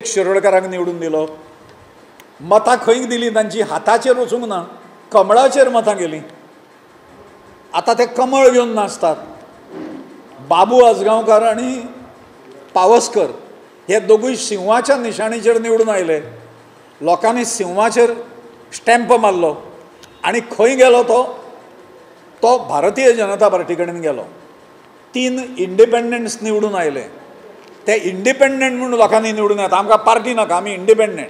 शिरोडकरांक निवडून दिलो. मतां खंय दिली तांची हाताचेर वचूंक ना, कमळाचेर मतां गेली. आतां ते कमळ घेवन नाचतात. बाबू आजगांवकार आनी पावसकर हे दोगूय शिवाच्या निशाणीचेर निवडून आयले. लोकांनी शिवाचेर स्टॅम्प मारलो आनी खंय गेलो तो भारतीय जनता पार्टी कडेन गेलो. 3 इंडिपेंडंट्स निवडून आयले. ते इंडिपेंडंट म्हणून लोकांनी निवडून येता, आमकां पार्टी नाका, आमी इंडिपेंडंट.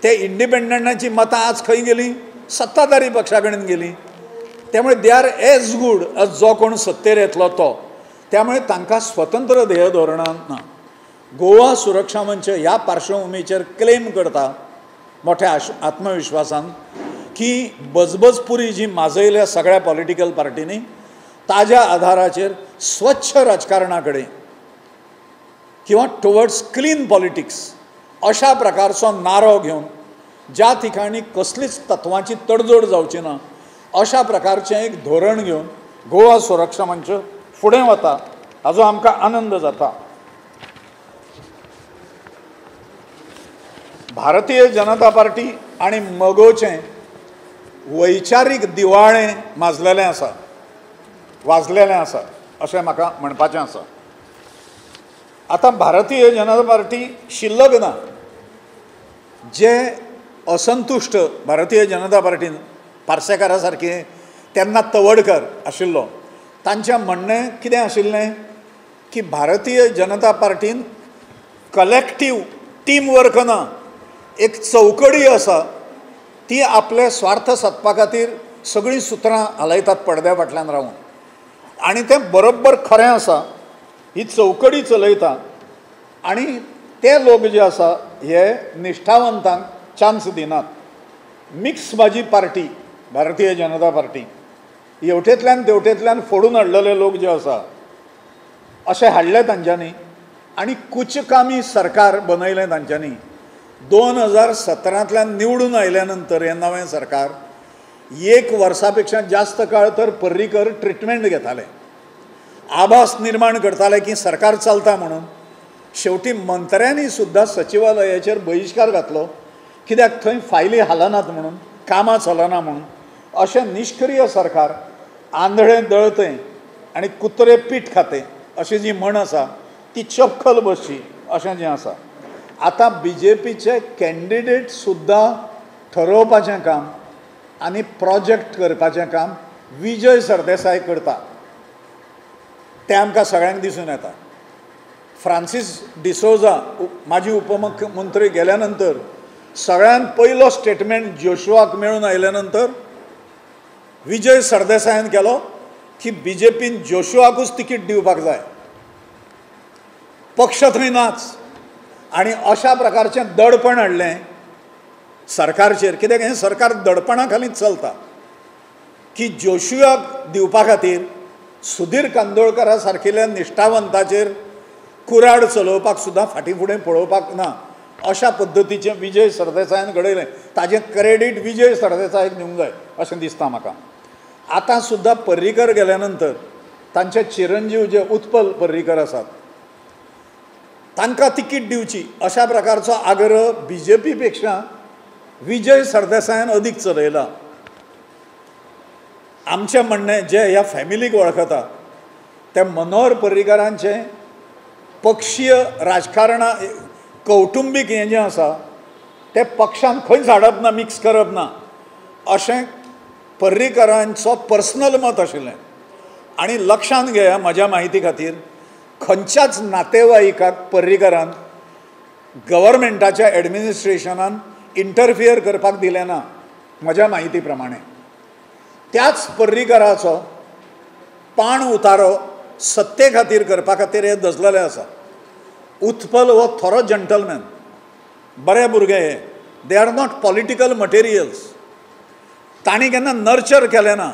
ते इंडिपेंडंटांची मतां आज खंय गेली? सत्ताधारी पक्षा कडेन गेली. त्यामुळे they are as good as जो कोण सत्तेर येतलो तो. त्यामुळे तांकां स्वतंत्र ध्येय धोरणां ना. गोवा सुरक्षा मंच ह्या पार्श्वभुमीचेर क्लेम करता मोठ्या आत्मविश्वासान की बजबजपुरी जी माजयल्या सगळ्या पॉलिटिकल पार्टींनी ताज्या आधाराचेर स्वच्छ राजकारणा कडेन किंवा टुवर्ड्स क्लीन पॉलिटिक्स अशा प्रकारचो नारो घेवन ज्या ठिकाणी कसलीच तत्वांची तडजोड जावची ना अशा प्रकारचें एक धोरण घेवन गोवा सुरक्षा मंच फुडें वता, हाजो आमकां आनंद जाता. भारतीय जनता पार्टी आनी मगोचें वैचारीक दिवाळें वाजलेलें आसा अशें म्हाका म्हणपाचें आसा. आतां भारतीय जनता पार्टी शिल्लक ना. जे असंतुश्ट भारतीय जनता पार्टीन पार्सेकारा सारके तेन्ना तवडकर आशिल्लो, तांचें म्हणणें कितें आशिल्लें की Bharatiya Janata पार्टीन collective team work ना, एक चौकडी आसा, ती आपले स्वार्थ सादपा खातीर सगळीं सुत्रां हालयतात पडद्या फाटल्यान रावन. आनी तें बरोबर खरें आसा. ही चौकडी चलयता आनी ते लोक जे आसा हे निश्ठावंतांक चान्स दिनात. मिक्स भाजी पार्टी भारतीय जनता पार्टी हेवटेंतल्यान तेवटेंतल्यान फोडून हाडलेले लोक जे आसा अशें हाडले तांच्यांनी आनी कुचकामी सरकार बनयलें तांच्यांनी. 2017तल्यान निवडून आयल्या नंतर हें नवें सरकार 1 वर्सा पेक्षा जास्त काळ तर पर्रीकर ट्रिटमेंट घेताले, आभास निर्माण करताले की सरकार चलता म्हणून. शेवटी मंत्र्यांनी सुद्दां सचिवालयाचेर बहिश्कार घातलो, कित्याक थंय फायली हालनात म्हणून, कामां चलना म्हणून. अशें निश्क्रीय सरकार, आंधळें दळतें आनी कुत्रे पीठ खाते अशी जी म्हण आसा ती चपखल बसची अशें जें आसा. आतां BJPचे कॅन्डिडेट सुद्दां ठरोवपाचें काम आनी प्रोजेक्ट करपाचें काम विजय सरदेसाय करता. तें आमकां सगळ्यांक दिसून येता. फ्रांसीस डिसोजा माजी उपमुख्यमंत्री गेल्या नंतर सगळ्यान पयलो स्टेटमेंट जोशुआक मेळून आयल्या नंतर विजय सरदेसायान केलो की BJPन जोशुआकूच तिकीट दिवपाक जाय, पक्ष थंय नाच. आनी अशा प्रकारचें दडपण हाडलें सरकारचेर, कित्याक हें सरकार दडपणा खालीच चलता, की जोशुआक दिवपा खातीर सुधीर कांदोळकरा सारकिल्या निश्ठावंताचेर कुराड चलोवपाक सुद्दां फाटीं फुडें पळोवपाक ना अशा पद्दतीचें विजय सरदेसायान घडयलें. ताजें क्रेडीट विजय सरदेसायाक दिवंक जाय अशें दिसता म्हाका. आतां सुद्दां पर्रीकर गेल्या नंतर तांचे चिरंजीव जे उत्पल पर्रीकर आसात तांकां तिकीट दिवची अशा प्रकारचो आग्रह BJP पेक्षा विजय सरदेसायान अदीक चलयला. आमचें म्हणणें जें ह्या फॅमिलीक वळखता तें मनोहर पर्रीकरांचें पक्षीय राजकारणा कौटुंबीक हें जें आसा तें पक्षान खंयच हाडप ना, मिक्स करप ना अशें पर्रीकरांचो पर्सनल मत आशिल्लें. आनी लक्षांत घेया, म्हज्या म्हायती खातीर खंयच्याच नातेवाईकाक पर्रीकरान गव्हर्मेंटाच्या एडमिनिस्ट्रेशनान इंटरफियर करपाक दिलें ना म्हज्या म्हायती प्रमाणें. त्याच पर्रीकराचो पाण उतारो सत्ते खातीर करपा खातीर हे दजलेले आसा. उत्पल हो थोरो जंटलमॅन, बरे भुरगे हे, they are not political materials. तांणी केन्ना नर्चर केलें ना.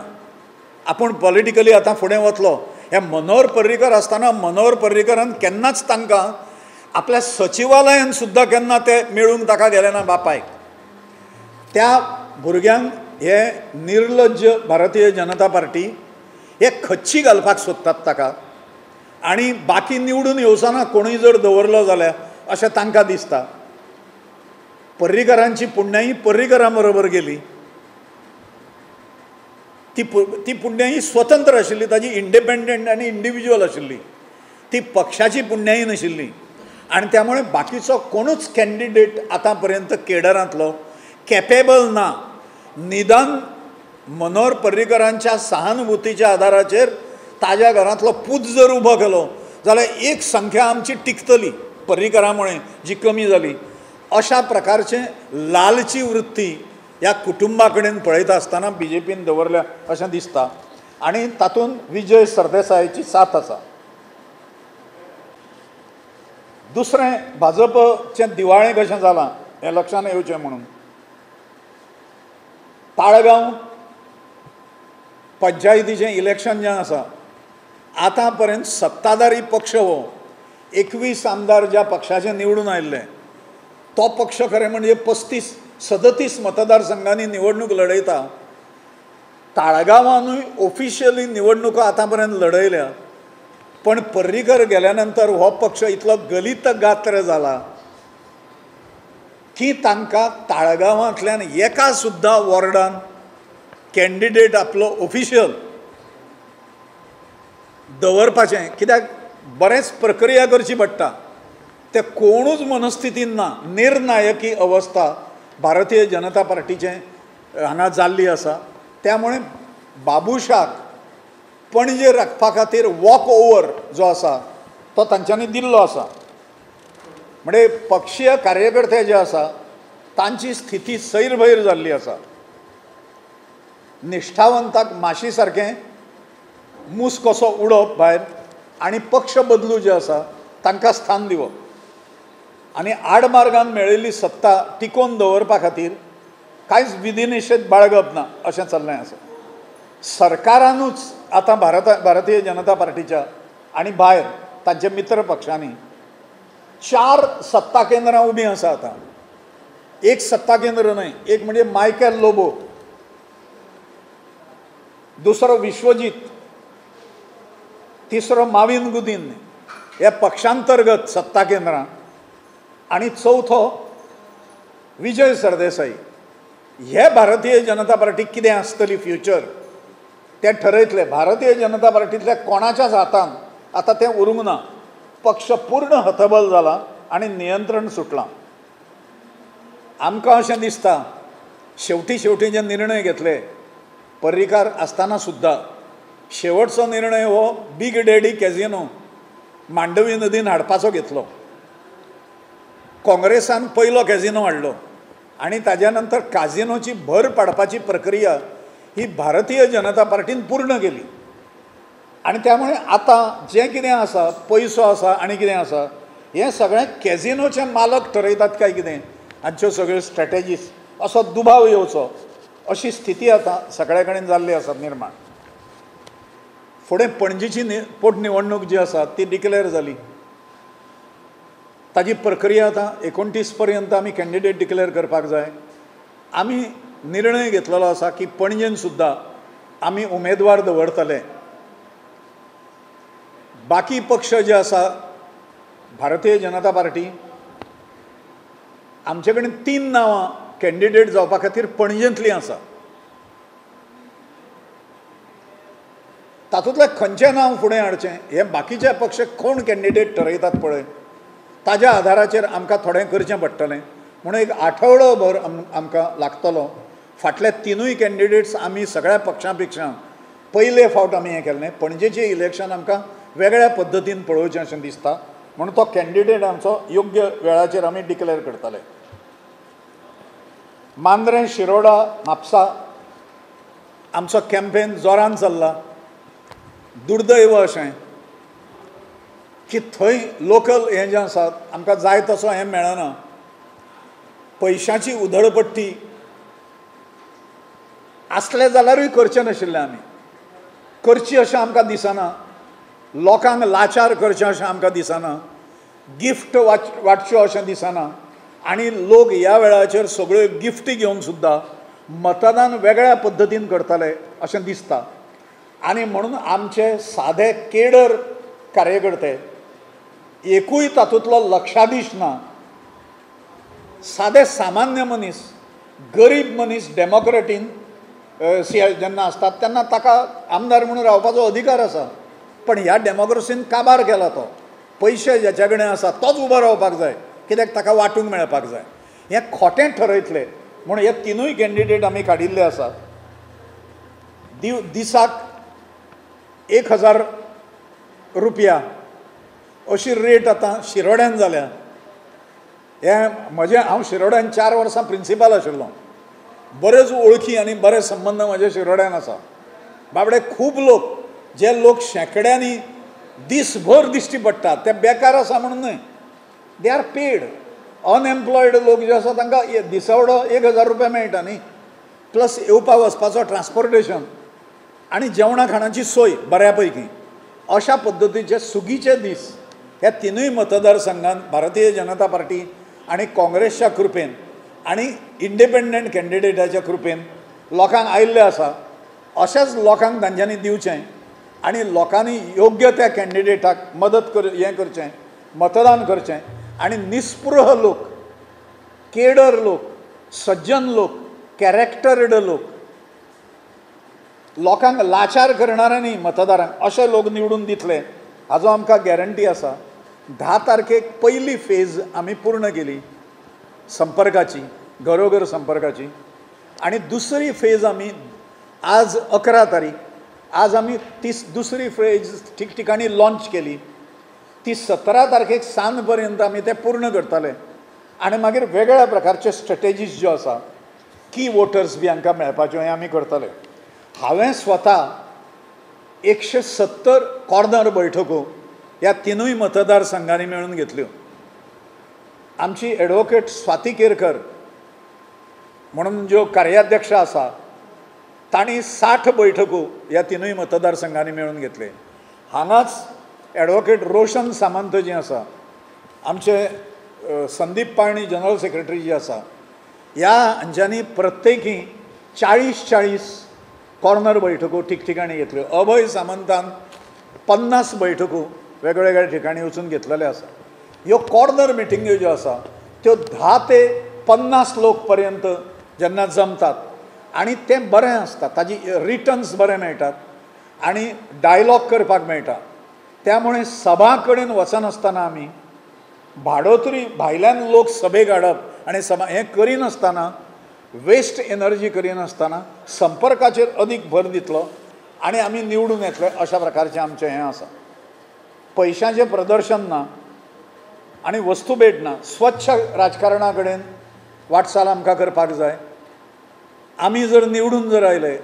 आपूण पॉलिटिकली आतां फुडें वतलो हे मनोहर पर्रीकर आसतना मनोहर पर्रीकरान केन्नाच तांकां आपल्या सचिवालयान सुद्दां केन्ना ते मेळूंक ताका गेले ना बापायक. त्या भुरग्यांक हे निर्लज्ज भारतीय जनता पार्टी हे खच्ची घालपाक सोदतात ताका. आनी बाकी निवडून येवचना कोणूय जर दवरलो जाल्यार अशें तांकां दिसता. पर्रीकरांची पुण्याई पर्रीकरां बरोबर गेली. ती पुण्याई स्वतंत्र आशिल्ली, ताजी इंडिपेंडंट आनी इंडिविज्युअल आशिल्ली. ती पक्षाची पुण्याई नाशिल्ली. आणि त्यामुळे बाकीचो कोणूच कॅन्डिडेट आतां पर्यंत केडरांतलो कॅपेबल ना. निदान मनोहर पर्रीकरांच्या सहानुभुतीच्या आदाराचेर ताज्या घरांतलो पूत जर उबो केलो जाल्यार एक संख्या आमची टिकतली पर्रीकरां मुळे जी कमी जाली. अशा प्रकारचे लालची वृत्ती ह्या कुटुंबा कडेन पळयता आसतना BJPन दवरल्या अशें दिसता. आनी तातूंत विजय सरदेसायाची साथ आसा. दुसरें भाजपचें दिवाळें कशें जालां हें लक्षांत येवचें म्हणून ताळगांव पंचायतीचें इलेक्शन जें आसा आतां पर्यंत सत्ताधारी पक्ष हो 21 आमदार ज्या पक्षाचे निवडून आयिल्ले तो पक्ष खरें म्हणजे 35-37 मतदारसंघांनी निवडणूक लढयता. ताळगांवांनूय ऑफिशियली निवडणुका आतां पर्यंत लढयल्या. पण पर्रीकर गेल्या नंतर हो पक्ष इतलो गलित गात्र जाला की तांकां ताळगांवांतल्यान एका सुद्दां वॉर्डान कॅन्डिडेट आपलो ऑफिशियल दवरपाचें, कित्याक बरेंच प्रक्रिया करची पडटा, ते कोणूच मनस्थितीन ना. निर्णायकी अवस्था भारतीय जनता पार्टीचें हांगा जाल्ली आसा. त्यामुळे बाबुशाक पणजे राखपा खातीर वॉक ओवर जो आसा तो तांच्यांनी दिल्लो आसा. म्हणजे पक्षीय कार्यकर्ते जे आसा तांची स्थिती सैरभैर जाल्ली आसा. निश्ठावंताक माशी सारकें मूस कसो उडोवप भायर आनी पक्ष बदलू जे आसा तांकां स्थान दिवप आनी आडमार्गान मेळिल्ली सत्ता टिकोवन दवरपा खातीर कांयच विधिनिषेध बाळगप ना अशें चल्लें आसा. सरकारानूच आतां भारतीय जनता पार्टीच्या आनी भायर तांच्या मित्र पक्षांनी 4 सत्ता केंद्रां उबीं आसा आतां. एक सत्ता केंद्र न्हय, एक म्हणजे मायकेल लोबो, दुसरो विश्वजीत, तिसरो माविन गुदिन, हे पक्षांतर्गत सत्ता केंद्रां, आनी चवथो विजय सरदेसाई. हे भारतीय जनता पार्टीक कितें आसतली फ्युचर तें ठरयतले. भारतीय जनता पार्टींतल्या कोणाच्याच हातान आतां तें उरूंक ना. पक्ष पूर्ण हतबल जाला आनी नियंत्रण सुटलां. आमकां अशें दिसता शेवटी जे निर्णय घेतले पर्रीकार आसतना सुद्दां शेवटचो निर्णय हो बीग डॅडी कॅझिनो मांडवी नदीन हाडपाचो घेतलो. काँग्रेसान पयलो कॅझिनो हाडलो आनी ताज्या नंतर काझिनोची भर पाडपाची प्रक्रिया ही भारतीय जनता पार्टीन पूर्ण केली. आनी त्यामुळे आतां जें कितें आसा, पयसो आसा आनी कितें आसा, हें सगळें कॅझिनोचे मालक ठरयतात काय कितें, हांच्यो सगळ्यो स्ट्रॅटेजीज असो दुबाव येवचो अशी स्थिती आतां सगळे कडेन जाल्ली आसा निर्माण. फुडें पणजेची पोटनिवडणूक जी आसा ती डिक्लेअर जाली. ताजी प्रक्रिया आतां 29 पर्यंत आमी कॅन्डिडेट डिक्लेअर करपाक जाय. आमी निर्णय घेतलेलो आसा की पणजेन सुद्दां आमी उमेदवार दवरतले. बाकी पक्ष जे आसा भारतीय जनता पार्टी, आमचे कडेन 3 नांवां कॅन्डिडेट जावपा खातीर पणजेंतलीं आसा. तातूंतलें खंयचें नांव फुडें हाडचें हें बाकीचे पक्ष कोण कॅन्डिडेट ठरयतात पळय ताज्या आदाराचेर आमकां थोडें करचें पडटलें. म्हणून एक आठवडो भर आमकां लागतलो. फाटले 3 कॅन्डिडेट्स आमी सगळ्या पक्षां पेक्षा पयले फावट आमी हें केल्लें. पणजेचें इलेक्शन आमकां वेगळ्या पद्दतीन पळोवचें अशें दिसता. म्हणून तो कॅन्डिडेट आमचो योग्य वेळाचेर आमी डिक्लेअर करतले. मांद्रें, शिरोडा, म्हापसा आमचो कॅम्पेन जोरान चल्ला. दुर्दैव अशें की थंय लोकल हें जें आसा आमकां जाय तसो हें मेळना. पयशांची उधळपट्टी आसलें जाल्यारूय करचें नाशिल्लें आमी. करची अशें आमकां दिसना. लोकांक लाचार करचें अशें आमकां दिसना. गिफ्ट वाटच्यो अशें दिसना. आनी लोक ह्या वेळाचेर सगळ्यो गिफ्टी घेवन सुद्दां मतदान वेगळ्या पद्दतीन करतले अशें दिसता. आनी म्हणून आमचे सादे केडर कार्यकर्ते एकूय तातूंतलो लक्षाधीश ना. सादे सामान्य मनीस, गरीब मनीस डेमोक्रेटीन जेन्ना असतात तेन्ना ताका आमदार म्हणून रावपाचो अधिकार आसा. पण ह्या डेमोक्रेसीन काबार केला तो. पयशे ज्याच्या कडेन आसा तोच उबो रावपाक जाय, कित्याक ताका वांटूंक मेळपाक जाय. हें खोटें ठरयतले म्हूण हे तिनूय कॅन्डिडेट आमी काडिल्ले आसात. दिसाक 1000 रुपया अशी रेट आतां शिरोड्यान जाल्या. हांव शिरोड्यान 4 वर्सां प्रिंसिपल आशिल्लो. बरेच वळखी आनी बरे संबंद म्हजे शिरोड्यान आसा. बाबडे खूब लोक, जे लोक शेंकड्यांनी दीसभर दिश्टी पडटात ते बेकार आसा म्हणून न्हय, दे आर पेड. अनएम्प्लॉयड लोक जे आसा तांकां दिसावडो 1000 रुपया मेळटा न्ही, प्लस येवपा वचपाचो ट्रान्सपोर्टेशन आनी जेवणा खाणाची सोय बऱ्या पैकी. अशा पद्दतीचे सुगीचे दीस ह्या तिनूय मतदारसंघांत भारतीय जनता पार्टी आनी काँग्रेसच्या कृपेन आनी इंडिपेंडंट कॅन्डिडेटाच्या कृपेन लोकांक आयिल्ले आसा. अशाच लोकांक तांच्यांनी दिवचें आनी लोकांनी योग्य त्या कॅन्डिडेटाक मदत करचें, मतदान करचें. आनी निस्पृह लोक, केडर लोक, सज्जन लोक, कॅरेक्टर्ड लोक, लोकांक लाचार करणाऱ्यांनी मतदारांक अशे लोक निवडून दितले हाजो आमकां गॅरंटी आसा. 10 तारखेक पयली फेज आमी पूर्ण केली संपर्काची, घरोघर संपर्काची. आनी दुसरी फेज आमी आज 11 तारीख, आज आमी दुसरी फेज ठिकठिकाणी लॉन्च केली. ती 17 तारखेक सांज पर्यंत आमी ते पूर्ण करतले. आनी मागीर वेगळ्या प्रकारचे स्ट्रॅटेजीज ज्यो आसा, की वोटर्स बी हांकां मेळपाच्यो, हें आमी करतले. हांवें स्वता 170 कॉर्नर बैठको ह्या तिनूय मतदारसंघांनी मेळून घेतल्यो. आमची एडवोकेट स्वाती केरकर म्हणून ज्यो कार्याध्यक्ष आसा तांणी 60 बैठको ह्या तिनूय मतदारसंघांनी मेळून घेतले. हांगाच एडवोकेट रोशन सामंत जी आसा, आमचे संदीप पाळणी जनरल सेक्रेटरी जी आसा, ह्या हांच्यांनी प्रत्येकी 40-40 कॉर्नर बैठको ठिकठिकाणी घेतल्यो. अभय सामंतान 50 बैठको वेगवेगळ्या ठिकाणी वचून घेतलेले आसा. ह्यो कॉर्नर मिटिंग्यो ज्यो आसा त्यो 10 ते 50 लोक पर्यंत जेन्ना जमतात आनी तें बरें आसता, ताजी रिटर्न्स बरे मेळटात आनी डायलॉग करपाक मेळटा. त्यामुळे सभा कडेन वचनासतना आमी भाडोत्री भायल्यान लोक सभेक हाडप आनी सभा हें करिनासतना, वेस्ट एनर्जी करिनासतना संपर्काचेर अदीक भर दितलो आनी आमी निवडून येतले, अशा प्रकारचें आमचें हें आसा. पयशांचें प्रदर्शन ना आनी वस्तू भेट ना. स्वच्छ राजकारणा कडेन वाटचाल आमकां करपाक जाय. आमी जर निवडून जर आयले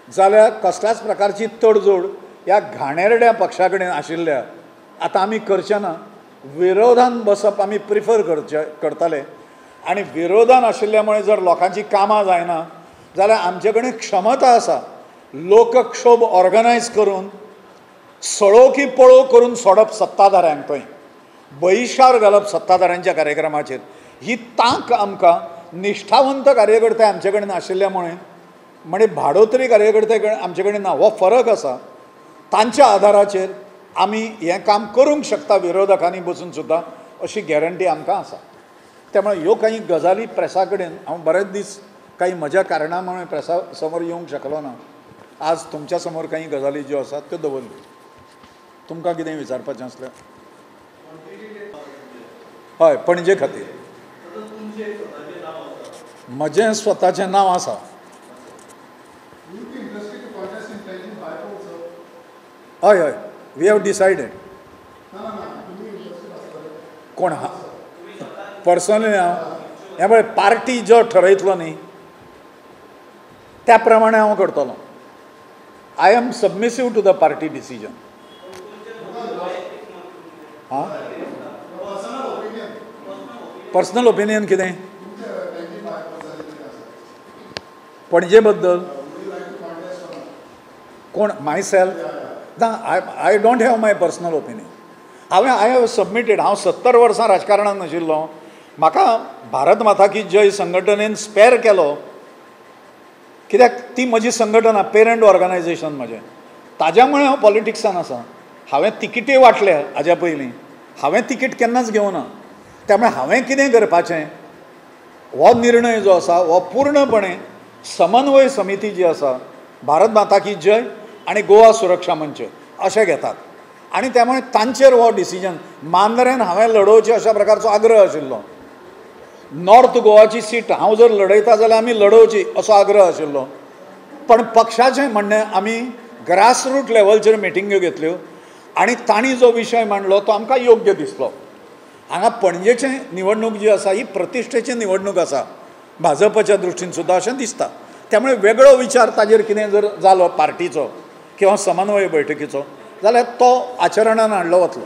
जाल्यार कसल्याच प्रकारची तडजोड ह्या घाणेरड्या पक्षा कडेन आशिल्ल्या आतां आमी करचे ना. विरोधान बसप आमी प्रिफर करतले आनी विरोधान आशिल्ल्या जर लोकांची कामां जायना जाल्यार आमचे कडेन क्षमता आसा लोकक्षोभ ऑर्गनायज करून सळो की पळो करून सोडप सत्ताधाऱ्यांक, थंय बहिष्कार घालप सत्ताधाऱ्यांच्या कार्यक्रमाचेर. ही तांक आमकां निश्ठावंत कार्यकर्ते आमचे कडेन आशिल्ल्या म्हणजे भाडोत्री कार्यकर्ते आमचे कडेन ना, हो फरक आसा. तांच्या आधाराचेर आमी हें काम करूंक शकता विरोधकांनी बसून सुद्दां, अशी गॅरंटी आमकां आसा. त्यामुळे ह्यो काही गजाली प्रेसा कडेन हांव बरेच दीस काही म्हज्या कारणामुळे प्रेसा समोर येवंक शकलो ना. आज तुमच्या समोर काही गजाली ज्यो आसात त्यो दवरल्यो. तुमकां कितें विचारपाचें आसलें? हय, पणजे खातीर म्हजें स्वताचें नांव आसा. हय हय, वी हॅव डिसायडेड. कोण हा पर्सनली हांव हे पळय पार्टी जो ठरयतलो न्ही त्या प्रमाणे हांव करतलो. I am submissive to the party decision. हां, पर्सनल ओपिनियन कितें पणजे बद्दल? कोण? Myself? ना, I don't have my personal opinion. I have submitted. हांव 70 वर्सां राजकारणांत नाशिल्लो. म्हाका भारत माता की जय संघटनेन स्पॅर केलो, कित्याक ती म्हजी संघटना, पेरंट ऑर्गनायझेशन म्हजें. ताज्या मुळे हांव पॉलिटिक्सान आसा. हांवें तिकिटी वाटल्या हाज्या पयलीं, हांवें तिकीट केन्नाच घेवना. त्यामुळे हांवें कितें करपाचें हो निर्णय जो आसा हो पूर्णपणे समन्वय समिती जी आसा, भारत माता की जय आनी गोवा सुरक्षा मंच अशें घेतात. आनी त्यामुळे तांचेर हो डिसिजन मांद्रेन हांवें लडोवचें अशा प्रकारचो आग्रह आशिल्लो. नॉर्थ गोवाची सीट हांव जर लडयता जाल्यार आमी लडोवची असो आग्रह आशिल्लो. पण पक्षाचें म्हणणें आमी ग्रासरूट लेवलचेर मिटिंग्यो घेतल्यो आनी तांणी जो विशय मांडलो तो आमकां योग्य दिसलो. हांगा पणजेचें निवडणूक जी आसा ही प्रतिश्ठेची निवडणूक आसा भाजपच्या दृश्टीन सुद्दां अशें दिसता. त्यामुळे वेगळो विचार ताजेर कितें जर जालो पार्टीचो किंवा समन्वय बैठकीचो जाल्यार तो आचरणान हाडलो वतलो.